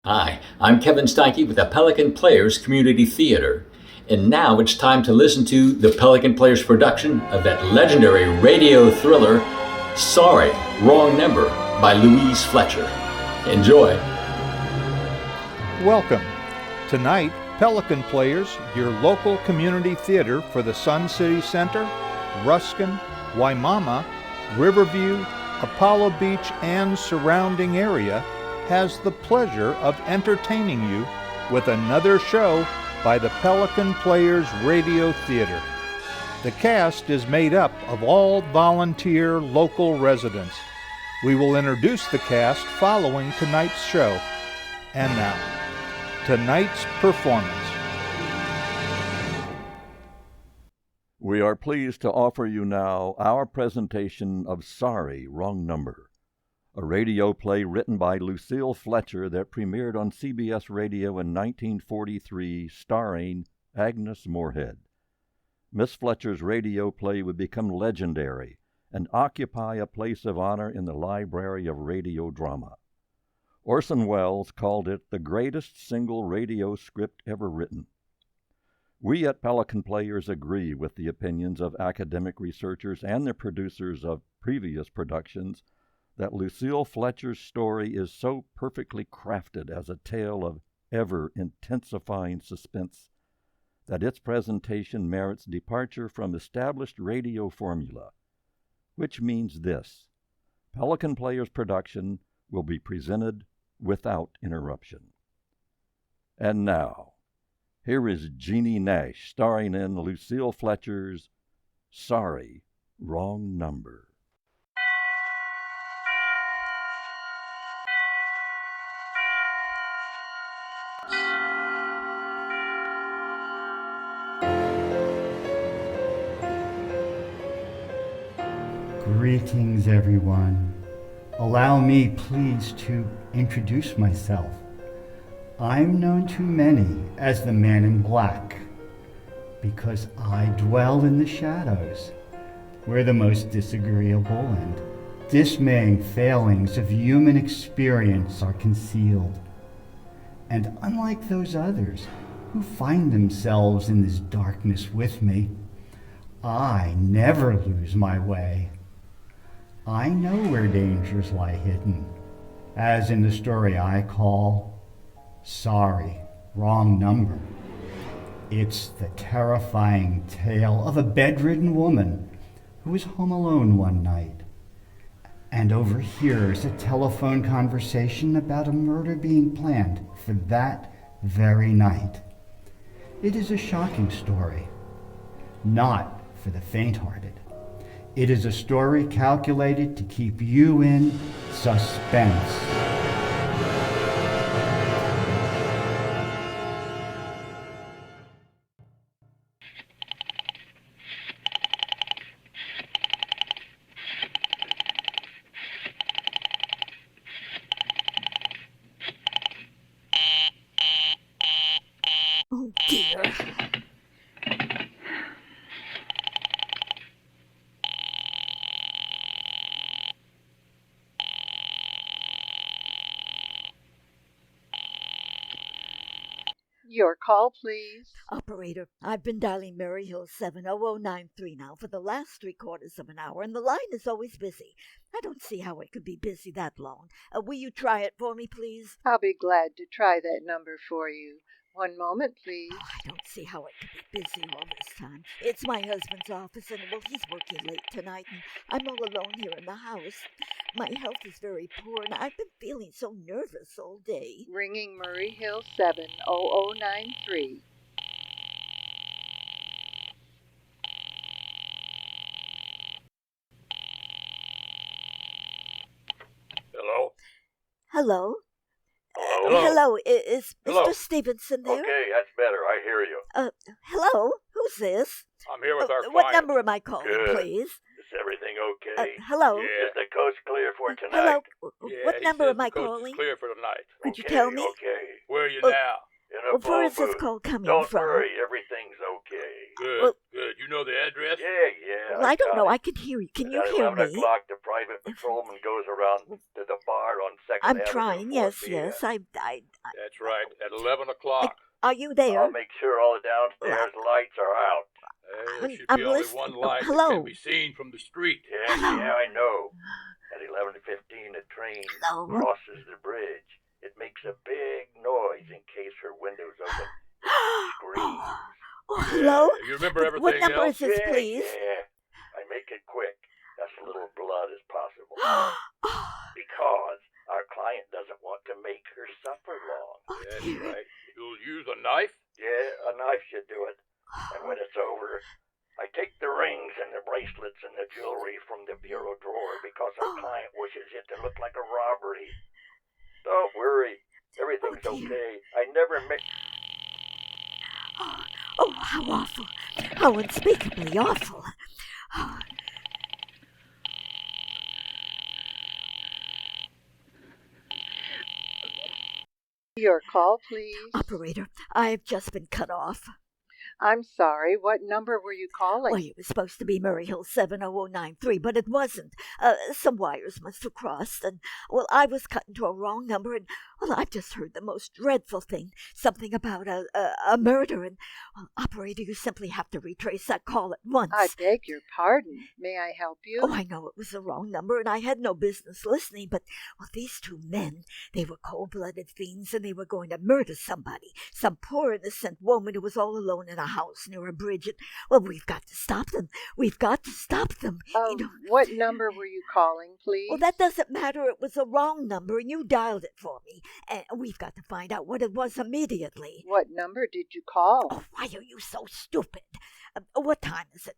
Hi, I'm Kevin Steinke with the Pelican Players Community Theater. And now it's time to listen to the Pelican Players production of that legendary radio thriller, Sorry, Wrong Number by Louise Fletcher. Enjoy. Welcome. Tonight, Pelican Players, your local community theater for the Sun City Center, Ruskin, Waimama, Riverview, Apollo Beach, and surrounding area, has the pleasure of entertaining you with another show by the Pelican Players Radio Theater. The cast is made up of all volunteer local residents. We will introduce the cast following tonight's show. And now, tonight's performance. We are pleased to offer you now our presentation of Sorry, Wrong Number, a radio play written by Lucille Fletcher that premiered on CBS Radio in 1943, starring Agnes Moorehead. Miss Fletcher's radio play would become legendary and occupy a place of honor in the library of radio drama. Orson Welles called it the greatest single radio script ever written. We at Pelican Players agree with the opinions of academic researchers and the producers of previous productions that Lucille Fletcher's story is so perfectly crafted as a tale of ever-intensifying suspense that its presentation merits departure from established radio formula, which means this: Pelican Players production will be presented without interruption. And now, here is Jeannie Nash starring in Lucille Fletcher's Sorry, Wrong Number. Greetings, everyone. Allow me, please, to introduce myself. I'm known to many as the Man in Black because I dwell in the shadows, where the most disagreeable and dismaying failings of human experience are concealed. And unlike those others who find themselves in this darkness with me, I never lose my way. I know where dangers lie hidden, as in the story I call Sorry, Wrong Number. It's the terrifying tale of a bedridden woman who was home alone one night and overhears a telephone conversation about a murder being planned for that very night. It is a shocking story, not for the faint-hearted. It is a story calculated to keep you in suspense. Oh, dear. Your call, please. Operator, I've been dialing Murray Hill 70093 now for the last 3/4 of an hour, and the line is always busy. I don't see how it could be busy that long. Will you try it for me, please? I'll be glad to try that number for you. One moment, please. Oh, I don't see how it could be busy all this time. It's my husband's office, and, well, he's working late tonight, and I'm all alone here in the house. My health is very poor, and I've been feeling so nervous all day. Ringing Murray Hill 70093. Hello? Hello? Hello? Hello, is Hello. Mr. Stevenson there? Okay, that's better. I hear you. Hello? Who's this? I'm here with our What client. number am I calling, Good. please? Is everything okay? Hello? Yeah. Is the coast clear for tonight? Hello? Yeah, What he number says am I the coast is calling? clear for tonight. Could you Okay, tell me? Okay. Where are you Well, now? In a Where is phone this booth. call coming Don't from? worry, everything's okay. Good, Well- good. You know the address? Yeah. Well, I don't got know. it. I can hear you. Can you At hear 11 me? o'clock, the private patrolman goes around to the bar on 2nd I'm Avenue trying. for Yes, a beer. yes. I. That's right, at 11 o'clock. Are you there? I'll make sure all the downstairs lights are out. There should I'm be only listening. one light that Hello? can be seen from the street. Yeah, yeah, I know. At 11:15, a train Hello? crosses the bridge. It makes a big noise in case her window's open. Screams. Oh, hello? Yeah, you remember everything What number else? is this, Yeah, please? Yeah, I make it quick. As little blood as possible. Because our client doesn't want to make her suffer long. That's right. You'll use a knife? Yeah, a knife should do it. And when it's over, I take the rings and the bracelets and the jewelry from the bureau drawer because our client wishes it to look like a robbery. Don't worry. Everything's Oh, dear. okay. I never make... Oh, how awful. How unspeakably awful. Oh. Your call, please. Operator, I've just been cut off. I'm sorry. What number were you calling? Well, it was supposed to be Murray Hill 70093, but it wasn't. Some wires must have crossed, and, well, I was cut into a wrong number, and, well, I've just heard the most dreadful thing. Something about a murder, and, well, operator, you simply have to retrace that call at once. I beg your pardon. May I help you? Oh, I know it was the wrong number, and I had no business listening, but, well, these two men, they were cold-blooded fiends, and they were going to murder somebody, some poor innocent woman who was all alone in a house near a bridge, and, well, we've got to stop them. We've got to stop them. Oh, what number were you calling, please? Well, that doesn't matter. It was the wrong number, and you dialed it for me, and we've got to find out what it was immediately. What number did you call? Oh, why are you so stupid? What time is it?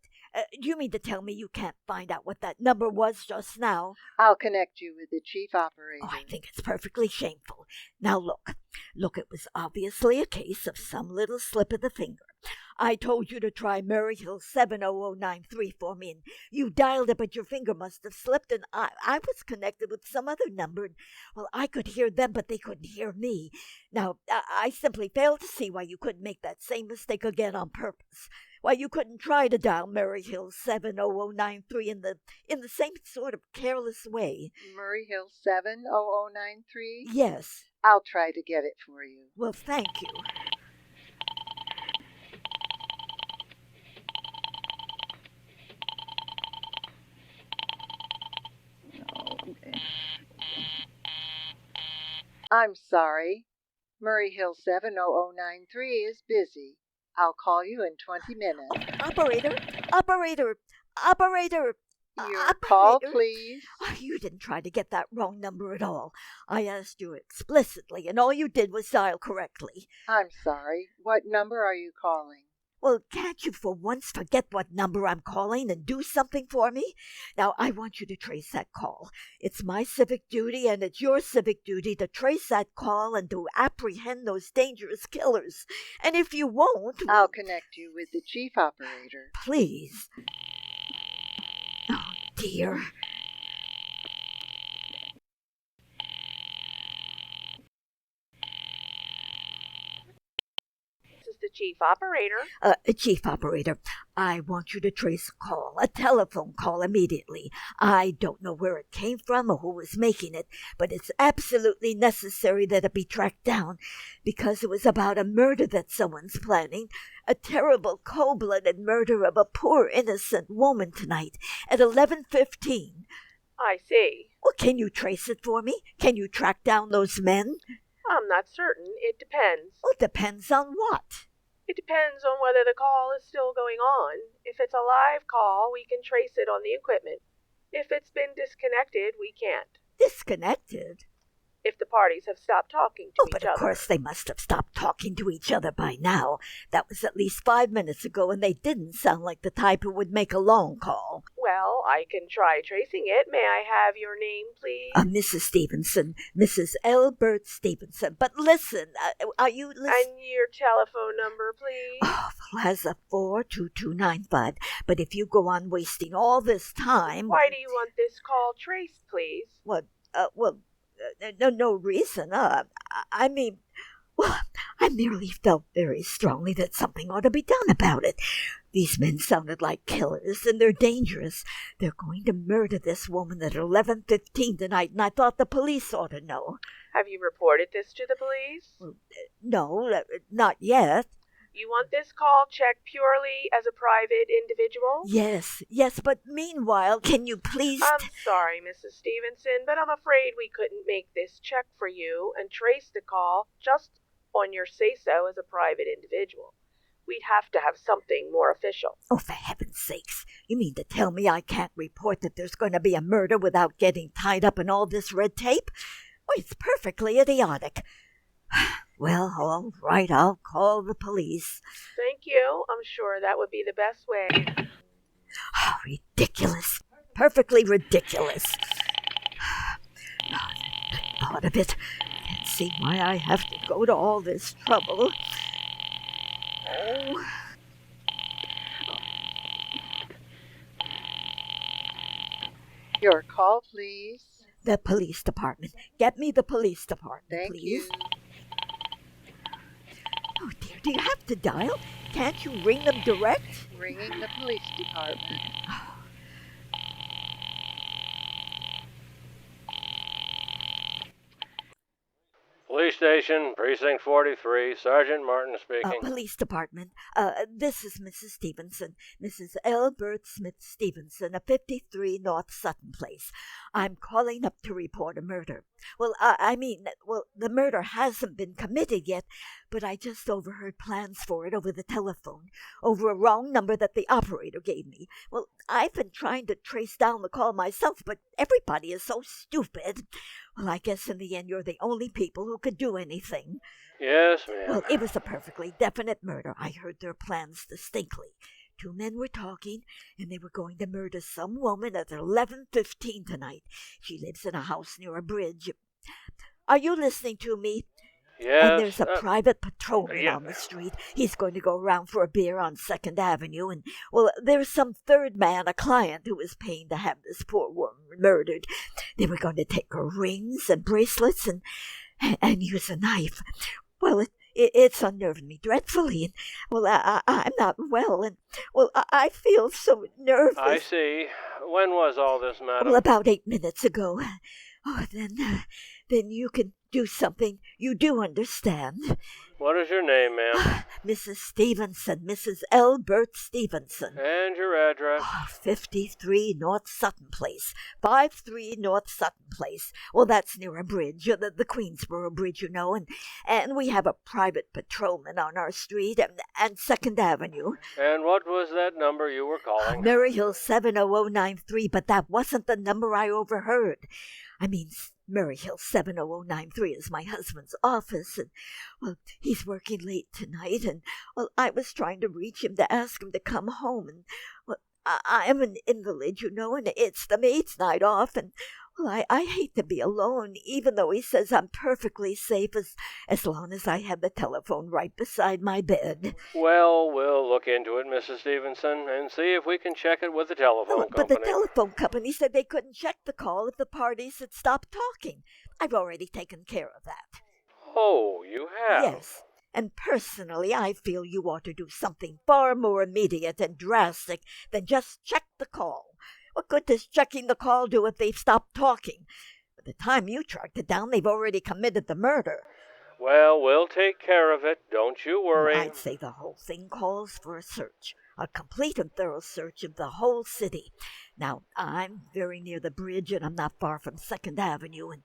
Do you mean to tell me you can't find out what that number was just now? I'll connect you with the chief operator. Oh, I think it's perfectly shameful. Now look, it was obviously a case of some little slip of the finger. I told you to try Murray Hill 70093 for me, and you dialed it, but your finger must have slipped, and I was connected with some other number, and, well, I could hear them, but they couldn't hear me. Now, I simply failed to see why you couldn't make that same mistake again on purpose. Why you couldn't try to dial Murray Hill 70093 in the same sort of careless way. Murray Hill 70093? Yes. I'll try to get it for you. Well, thank you. I'm sorry. Murray Hill 70093 is busy. I'll call you in 20 minutes. Operator! Your call, Operator. please. Oh, you didn't try to get that wrong number at all. I asked you explicitly, and all you did was dial correctly. I'm sorry. What number are you calling? Well, can't you for once forget what number I'm calling and do something for me? Now, I want you to trace that call. It's my civic duty, and it's your civic duty to trace that call and to apprehend those dangerous killers. And if you won't... I'll connect you with the chief operator. Please. Oh, dear. This is the chief operator. Chief Operator, I want you to trace a call, a telephone call immediately. I don't know where it came from or who was making it, but it's absolutely necessary that it be tracked down because it was about a murder that someone's planning, a terrible cold-blooded murder of a poor innocent woman tonight at 11:15. I see. Well, can you trace it for me? Can you track down those men? I'm not certain. It depends. Well, it depends on what. It depends on whether the call is still going on. If it's a live call, we can trace it on the equipment. If it's been disconnected, we can't. Disconnected? If the parties have stopped talking to Oh, each but other. of course they must have stopped talking to each other by now. That was at least 5 minutes ago, and they didn't sound like the type who would make a long call. Well, I can try tracing it. May I have your name, please? Mrs. Stevenson, Mrs. Elbert Stevenson. But listen, are you listening? And your telephone number, please? Oh, well, has a 42295. But if you go on wasting all this time... Why do you want this call traced, please? No reason. I mean, well, I merely felt very strongly that something ought to be done about it. These men sounded like killers, and they're dangerous. They're going to murder this woman at 11:15 tonight, and I thought the police ought to know. Have you reported this to the police? No, not yet. You want this call checked purely as a private individual? Yes, but meanwhile, can you please... I'm sorry, Mrs. Stevenson, but I'm afraid we couldn't make this check for you and trace the call just on your say-so as a private individual. We'd have to have something more official. Oh, for heaven's sakes. You mean to tell me I can't report that there's going to be a murder without getting tied up in all this red tape? Why, it's perfectly idiotic. Well, all right, I'll call the police. Thank you. I'm sure that would be the best way. Oh, ridiculous. Perfectly ridiculous. The thought of it. Can't see why I have to go to all this trouble. Oh. Your call, please. The police department. Get me the police department, Thank please. you. Oh, dear, do you have to dial? Can't you ring them direct? Ringing the police department. Police station, precinct 43, Sergeant Martin speaking. Police department. This is Mrs. Stevenson, Mrs. Elbert Smith Stevenson, of 53 North Sutton Place. I'm calling up to report a murder. Well, the murder hasn't been committed yet, but I just overheard plans for it over the telephone, over a wrong number that the operator gave me. Well, I've been trying to trace down the call myself, but everybody is so stupid. Well, I guess in the end you're the only people who could do anything. Yes, ma'am. Well, it was a perfectly definite murder. I heard their plans distinctly. 2 men were talking, and they were going to murder some woman at 11:15 tonight. She lives in a house near a bridge. Are you listening to me? Yes. And there's a private patrolman on the street. He's going to go around for a beer on 2nd Avenue. And, well, there's some third man, a client, who is paying to have this poor woman murdered. They were going to take her rings and bracelets and use a knife. Well, it's unnerving me dreadfully. And, well, I'm not well. And, well, I feel so nervous. I see. When was all this, madam? Well, about 8 minutes ago. Oh, then you can do something. You do understand. What is your name, ma'am? Mrs. Stevenson, Mrs. Elbert Stevenson. And your address? 53 North Sutton Place. 53 North Sutton Place. Well, that's near a bridge, the Queensboro Bridge, you know, and we have a private patrolman on our street and 2nd Avenue. And what was that number you were calling? Murray Hill 70093, but that wasn't the number I overheard. I mean, Murray Hill 70093 is my husband's office, and, well, he's working late tonight, and, well, I was trying to reach him to ask him to come home, and, well, I'm an invalid, you know, and it's the maid's night off, and, well, I hate to be alone, even though he says I'm perfectly safe as long as I have the telephone right beside my bed. Well, we'll look into it, Mrs. Stevenson, and see if we can check it with the telephone company. But the telephone company said they couldn't check the call if the parties had stopped talking. I've already taken care of that. Oh, you have? Yes. And personally, I feel you ought to do something far more immediate and drastic than just check the call. What good does checking the call do if they've stopped talking? By the time you tracked it down, they've already committed the murder. Well, we'll take care of it. Don't you worry. I'd say the whole thing calls for a search. A complete and thorough search of the whole city. Now, I'm very near the bridge, and I'm not far from 2nd Avenue, and,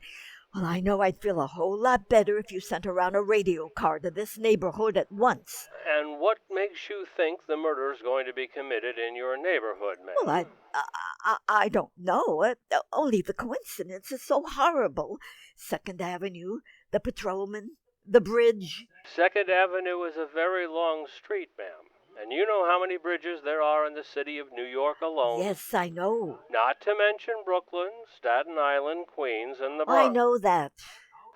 well, I know I'd feel a whole lot better if you sent around a radio car to this neighborhood at once. And what makes you think the murder's going to be committed in your neighborhood, ma'am? Well, I don't know. Only the coincidence is so horrible. 2nd Avenue, the patrolman, the bridge. 2nd Avenue is a very long street, ma'am. And you know how many bridges there are in the city of New York alone? Yes, I know. Not to mention Brooklyn, Staten Island, Queens, and the Bronx. I know that.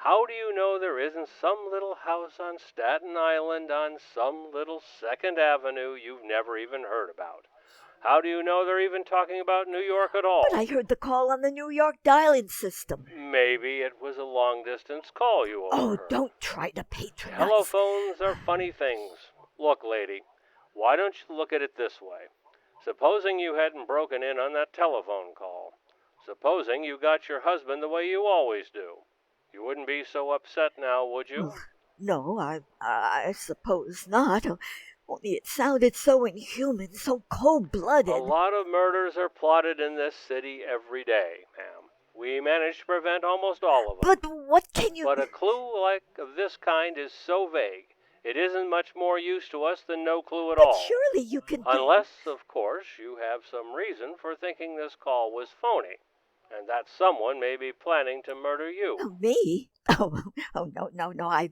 How do you know there isn't some little house on Staten Island on some little 2nd Avenue you've never even heard about? How do you know they're even talking about New York at all? But I heard the call on the New York dialing system. Maybe it was a long-distance call you overheard. Oh, don't try to patronize. Telephones are funny things. Look, lady, why don't you look at it this way? Supposing you hadn't broken in on that telephone call. Supposing you got your husband the way you always do. You wouldn't be so upset now, would you? No, I suppose not. Only it sounded so inhuman, so cold-blooded. A lot of murders are plotted in this city every day, ma'am. We manage to prevent almost all of them. But what can you... But a clue like of this kind is so vague, it isn't much more use to us than no clue at all. But surely you can... Unless, of course, you have some reason for thinking this call was phony, and that someone may be planning to murder you. Oh, me? Oh, no, I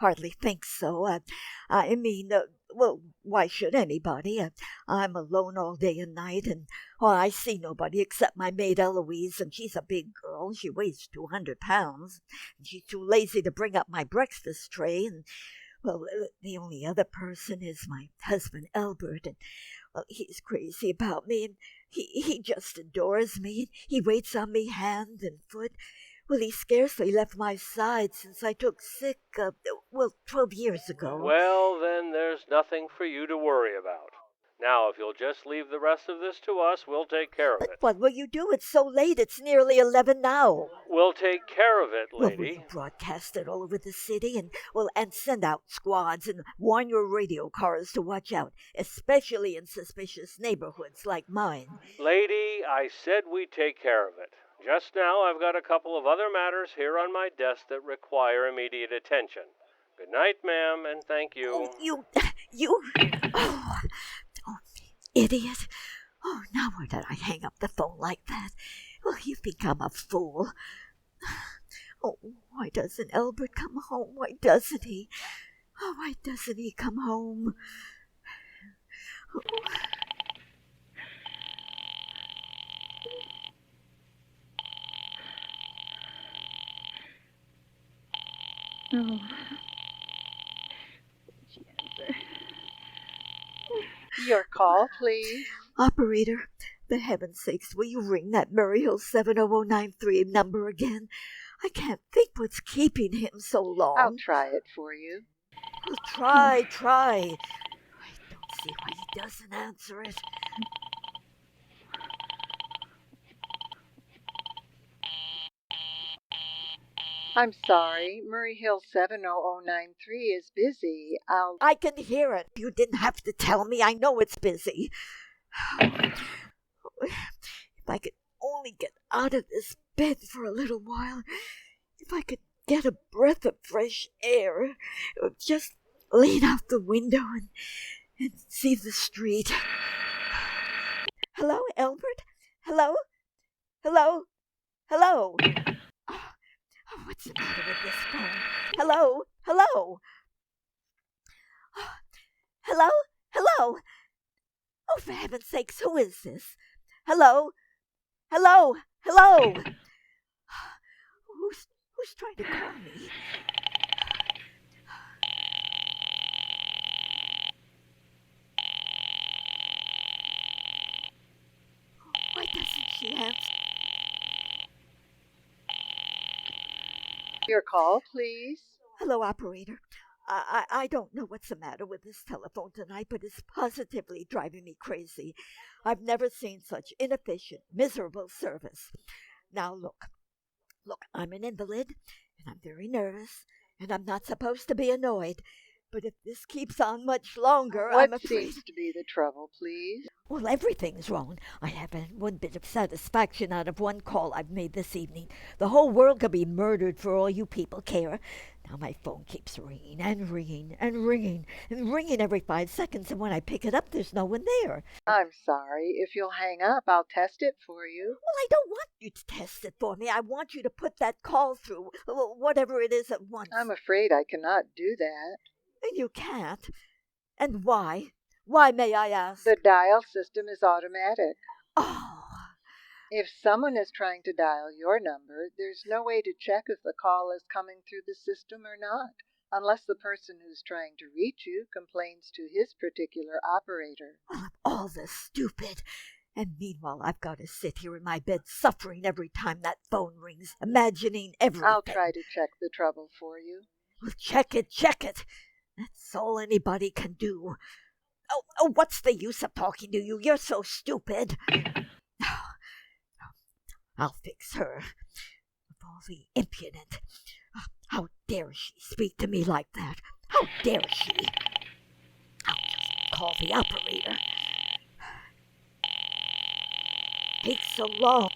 hardly think so. I mean, well, why should anybody? I'm alone all day and night, and I see nobody except my maid Eloise, and she's a big girl. She weighs 200 pounds, and she's too lazy to bring up my breakfast tray, and, well, the only other person is my husband Albert, and, well, he's crazy about me, and he just adores me, and he waits on me hand and foot. Well, he scarcely left my side since I took sick, 12 years ago. Well, then there's nothing for you to worry about. Now, if you'll just leave the rest of this to us, we'll take care of it. But what will you do? It's so late. It's nearly 11 now. We'll take care of it, Well, lady. will you broadcast it all over the city and send out squads and warn your radio cars to watch out, especially in suspicious neighborhoods like mine? Lady, I said we'd take care of it. Just now, I've got a couple of other matters here on my desk that require immediate attention. Good night, ma'am, and thank you. Oh, idiot. Oh, now why did I hang up the phone like that? Well, you've become a fool. Oh, why doesn't Albert come home? Why doesn't he? Oh, why doesn't he come home? Oh. Oh. Your call, please. Operator, for heaven's sakes, will you ring that Murray Hill 70093 number again? I can't think what's keeping him so long. I'll try it for you. Well, try. I don't see why he doesn't answer it. I'm sorry, Murray Hill 70093 is busy. I can hear it. You didn't have to tell me. I know it's busy. If I could only get out of this bed for a little while. If I could get a breath of fresh air. Just lean out the window and see the street. Hello, Albert? Hello? Hello? Hello? Oh, what's the matter with this phone? Hello? Hello? Hello? Hello? Oh, for heaven's sakes, who is this? Hello? Hello? Hello? Who's trying to call me? Why doesn't she answer? Your call, please. Hello, operator. I don't know what's the matter with this telephone tonight, but it's positively driving me crazy. I've never seen such inefficient, miserable service. Now, look, I'm an invalid, and I'm very nervous, and I'm not supposed to be annoyed. But if this keeps on much longer, I'm What afraid... seems to be the trouble, please? Well, everything's wrong. I haven't one bit of satisfaction out of one call I've made this evening. The whole world could be murdered for all you people care. Now my phone keeps ringing and ringing and ringing and ringing every 5 seconds, and when I pick it up, there's no one there. I'm sorry. If you'll hang up, I'll test it for you. Well, I don't want you to test it for me. I want you to put that call through, whatever it is, at once. I'm afraid I cannot do that. And you can't. And why? Why, may I ask? The dial system is automatic. Oh. If someone is trying to dial your number, there's no way to check if the call is coming through the system or not, unless the person who's trying to reach you complains to his particular operator. Well, of all all this stupid. And meanwhile, I've got to sit here in my bed suffering every time that phone rings, imagining everything. I'll try to check the trouble for you. Well, check it. That's all anybody can do. Oh, what's the use of talking to you? You're so stupid. I'll fix her. Of all the impudent. How dare she speak to me like that? How dare she? I'll just call the operator. Takes so long.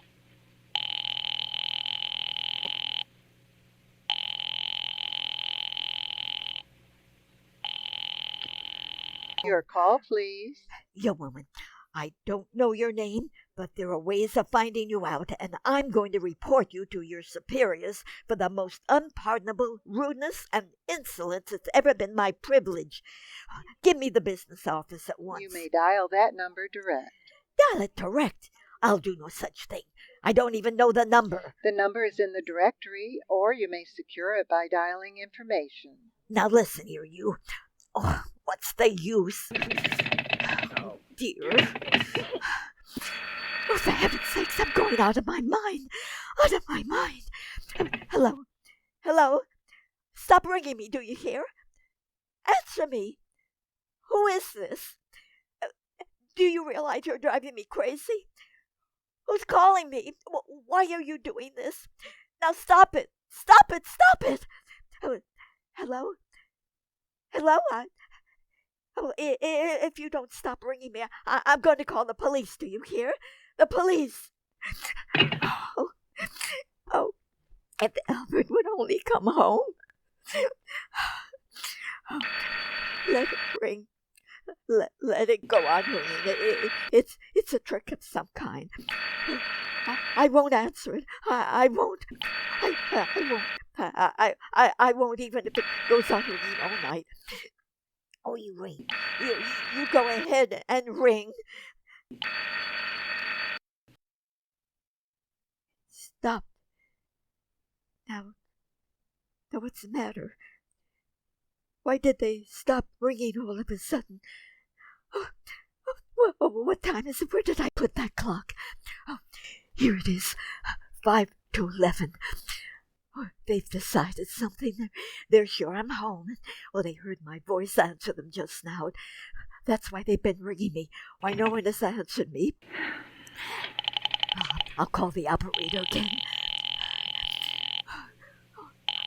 Your call, please. Young woman, I don't know your name, but there are ways of finding you out, and I'm going to report you to your superiors for the most unpardonable rudeness and insolence it's ever been my privilege. Give me the business office at once. You may dial that number direct. Dial it direct? I'll do no such thing. I don't even know the number. The number is in the directory, or you may secure it by dialing information. Now listen here, you. Oh, what's the use? Oh, dear. Oh, for heaven's sakes, I'm going out of my mind. Out of my mind. Hello? Stop ringing me, do you hear? Answer me. Who is this? Do you realize you're driving me crazy? Who's calling me? Why are you doing this? Now stop it. Stop it. Hello? If you don't stop ringing me, I'm going to call the police. Do you hear? The police. Oh, if Albert would only come home. Let it ring. Let it go on ringing. It's a trick of some kind. I won't answer it. I won't. I won't, even if it goes on ringing all night. Oh, you ring. You go ahead and ring. Stop. Now what's the matter? Why did they stop ringing all of a sudden? What time is it? Where did I put that clock? Oh, here it is. 5 to 11. Oh, they've decided something. They're sure I'm home. Well, they heard my voice answer them just now. That's why they've been ringing me. Why no one has answered me. I'll call the operator again.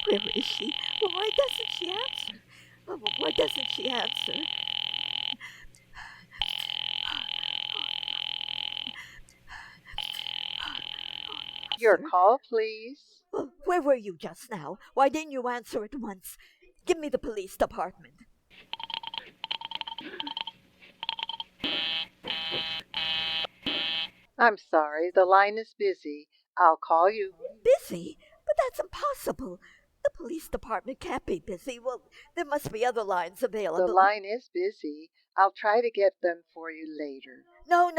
Where is she? Well, why doesn't she answer? Why doesn't she answer? Your call, please. Well, where were you just now? Why didn't you answer at once? Give me the police department. I'm sorry, the line is busy. I'll call you. Busy? But that's impossible. The police department can't be busy. Well, there must be other lines available. The line is busy. I'll try to get them for you later. No.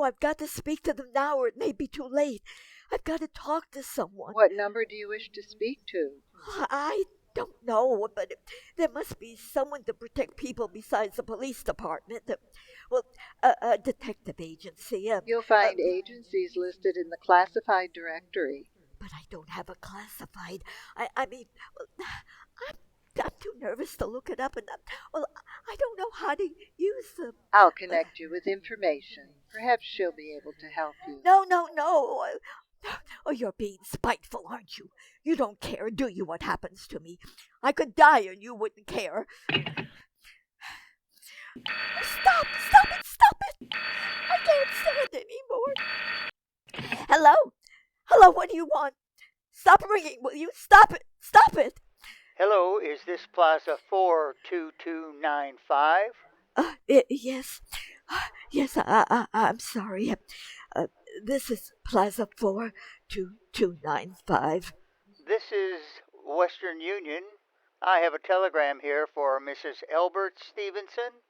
I've got to speak to them now or it may be too late. I've got to talk to someone. What number do you wish to speak to? I don't know, but there must be someone to protect people besides the police department. A detective agency. You'll find agencies listed in the classified directory. But I don't have a classified. I mean, I'm too nervous to look it up, and I don't know how to use them. I'll connect you with information. Perhaps she'll be able to help you. No. Oh, you're being spiteful, aren't you? You don't care, do you, what happens to me? I could die and you wouldn't care. Stop it! I can't stand anymore. Hello, what do you want? Stop ringing, will you? Stop it! Hello, is this Plaza 42295? Yes, I'm sorry. This is Plaza 42295. This is Western Union. I have a telegram here for Mrs. Elbert Stevenson.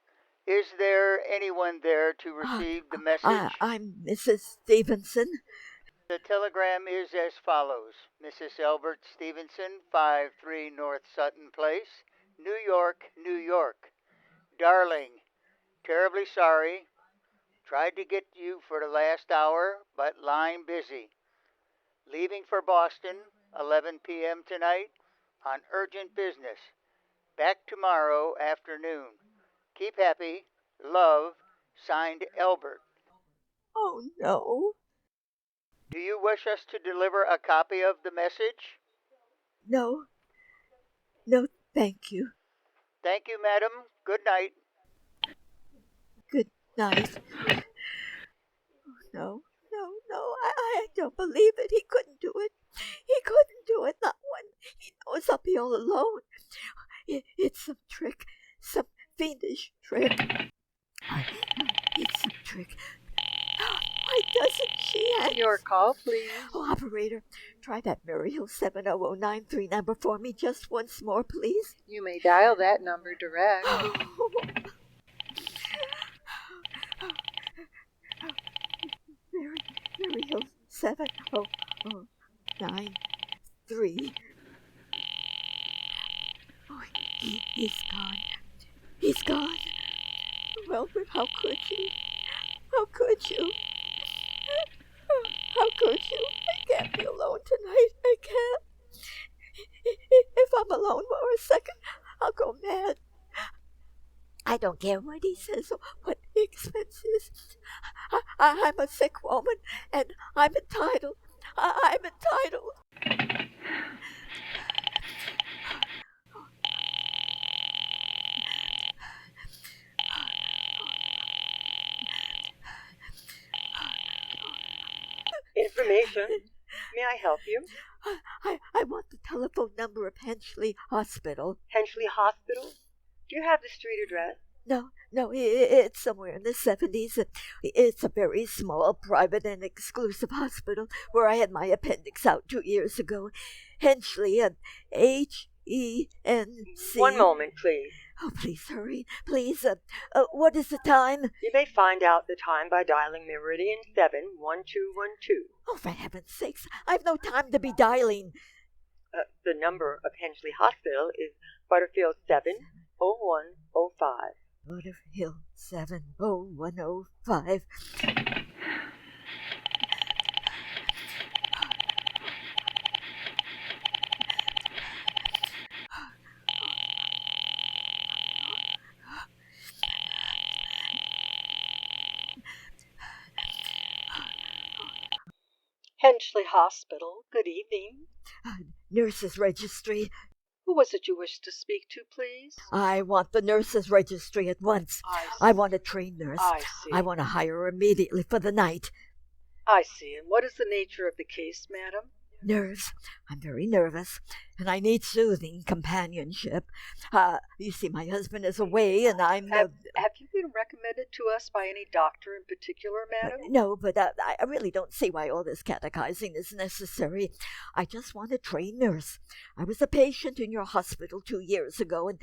Is there anyone there to receive the message? I'm Mrs. Stevenson. The telegram is as follows. Mrs. Elbert Stevenson, 53 North Sutton Place, New York, New York. Darling, terribly sorry. Tried to get to you for the last hour, but line busy. Leaving for Boston, 11 p.m. tonight, on urgent business. Back tomorrow afternoon. Keep happy. Love, signed Elbert. Oh, no. Do you wish us to deliver a copy of the message? No. No, thank you. Thank you, madam. Good night. Good night. No, I don't believe it. He couldn't do it. He couldn't do it, not one. He knows I'll be all alone. It's some trick, some fiendish trick. It's some trick. Why doesn't she answer? Your call, please. Oh, operator, try that Murray Hill 70093 number for me just once more, please. You may dial that number direct. Murray Hill 70093. Oh, he's gone. He's gone. Oh, Albert, how could you? How could you? How could you? I can't be alone tonight. I can't. If I'm alone for a second, I'll go mad. I don't care what he says or what the expense is. I'm a sick woman, and I'm entitled. I'm entitled. Information. May I help you? I want the telephone number of Henchley Hospital. Henchley Hospital? Do you have the street address? No, it's somewhere in the 70s. It's a very small, private, and exclusive hospital where I had my appendix out 2 years ago. Henchley, H-E-N-C. 1 moment, please. Oh, please hurry. Please. What is the time? You may find out the time by dialing Meridian 71212. Oh, for heaven's sakes, I've no time to be dialing. The number of Henchley Hospital is Butterfield 70105. Butterfield 70105. Henchley Hospital, good evening. Nurses' registry. Who was it you wished to speak to, please? I want the nurses' registry at once. I want a trained nurse. I see. I want to hire her immediately for the night. I see. And what is the nature of the case, madam? Nerves. I'm very nervous, and I need soothing companionship. You see, my husband is away, and I'm... Have you been recommended to us by any doctor in particular, madam? No, but I really don't see why all this catechizing is necessary. I just want a trained nurse. I was a patient in your hospital 2 years ago, and,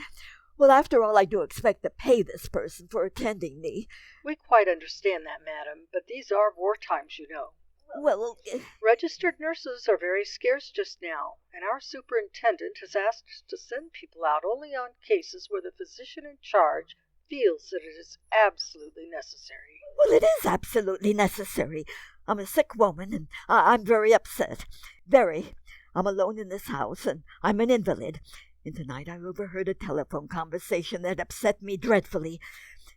well, after all, I do expect to pay this person for attending me. We quite understand that, madam, but these are war times, you know. Well, registered nurses are very scarce just now, and our superintendent has asked us to send people out only on cases where the physician in charge feels that it is absolutely necessary. Well, it is absolutely necessary. I'm a sick woman, and I'm very upset. Very. I'm alone in this house, and I'm an invalid. And tonight I overheard a telephone conversation that upset me dreadfully.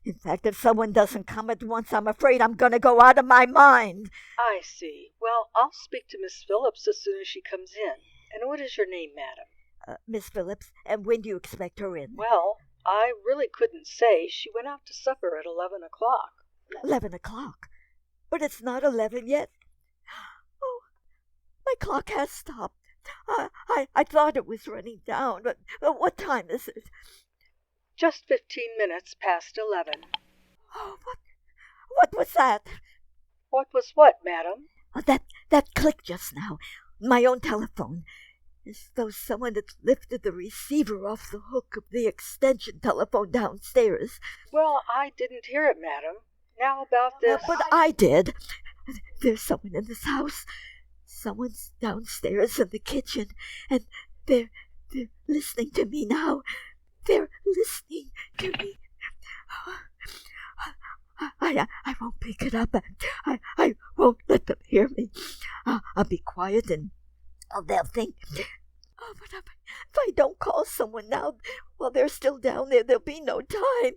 In fact, if someone doesn't come at once, I'm afraid I'm going to go out of my mind. I see. Well, I'll speak to Miss Phillips as soon as she comes in. And what is your name, madam? Miss Phillips. And when do you expect her in? Well, I really couldn't say. She went out to supper at 11 o'clock. 11 o'clock? But it's not 11 yet. Oh, my clock has stopped. I thought it was running down, but what time is it? Just 15 minutes past 11. Oh, what was that? What was what, madam? Oh, that click just now. My own telephone. As though someone had lifted the receiver off the hook of the extension telephone downstairs. Well, I didn't hear it, madam. Now about this... But I did. There's someone in this house. Someone's downstairs in the kitchen, and they're listening to me now. They're listening to me. I won't pick it up. I won't let them hear me. I'll be quiet and they'll think. Oh, but if I don't call someone now while they're still down there, there'll be no time.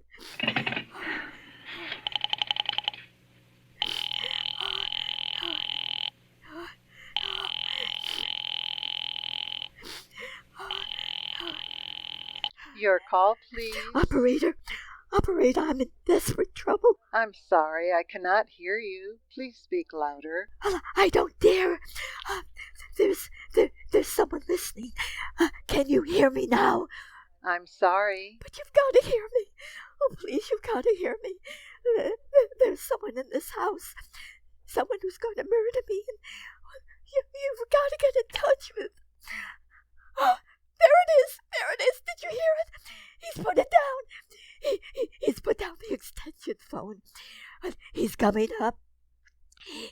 Your call, please. Operator, I'm in desperate trouble. I'm sorry, I cannot hear you. Please speak louder. I don't dare. There's someone listening. Can you hear me now? I'm sorry. But you've got to hear me. Oh, please, you've got to hear me. There's someone in this house. Someone who's going to murder me. And you've got to get in touch with. Oh, there it is. There it is. Did you hear it? He's put it down. He's put down the extension phone. He's coming up.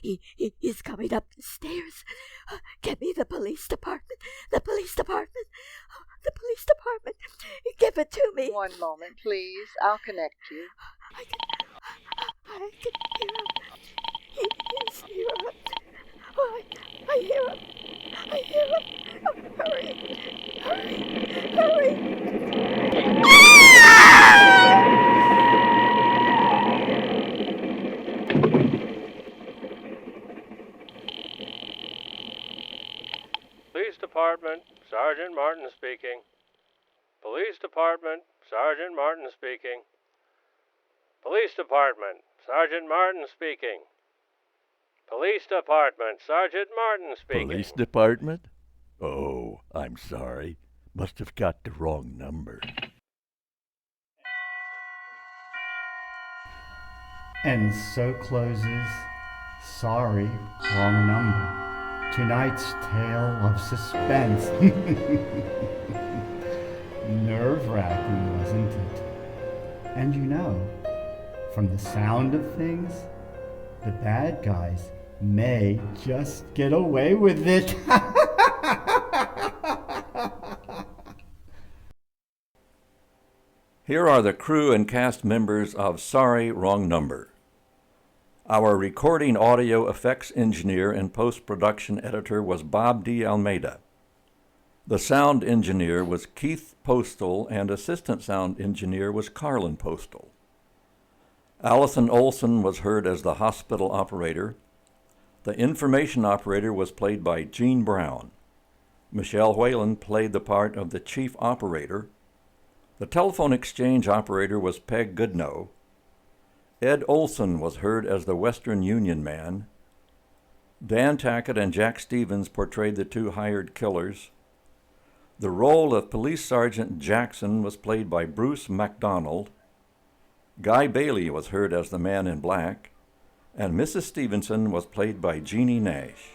He's coming up the stairs. Get me the police department. The police department. Oh, the police department. Give it to me. One moment, please. I'll connect you. I can hear him. He's here. Oh, I hear him. I hear him. Oh, hurry. Hurry. Hurry. Police Department, Sergeant Martin speaking. Police Department, Sergeant Martin speaking. Police Department, Sergeant Martin speaking. Police Department, Sergeant Martin speaking. Police Department? Oh, I'm sorry. Must have got the wrong number. And so closes Sorry, Wrong Number. Tonight's tale of suspense. Nerve-wracking, wasn't it? And you know, from the sound of things, the bad guys may just get away with it. Here are the crew and cast members of Sorry, Wrong Number. Our recording audio effects engineer and post-production editor was Bob D. Almeida. The sound engineer was Keith Postal and assistant sound engineer was Carlin Postal. Allison Olson was heard as the hospital operator. The information operator was played by Gene Brown. Michelle Whalen played the part of the chief operator. The telephone exchange operator was Peg Goodnow. Ed Olson was heard as the Western Union man. Dan Tackett and Jack Stevens portrayed the two hired killers. The role of Police Sergeant Jackson was played by Bruce MacDonald. Guy Bailey was heard as the Man in Black, and Mrs. Stevenson was played by Jeannie Nash.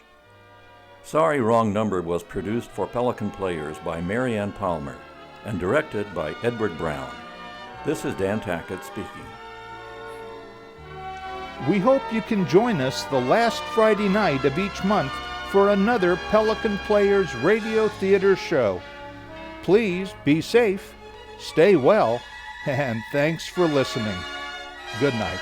Sorry, Wrong Number was produced for Pelican Players by Marianne Palmer and directed by Edward Brown. This is Dan Tackett speaking. We hope you can join us the last Friday night of each month for another Pelican Players Radio Theater show. Please be safe, stay well, and thanks for listening. Good night.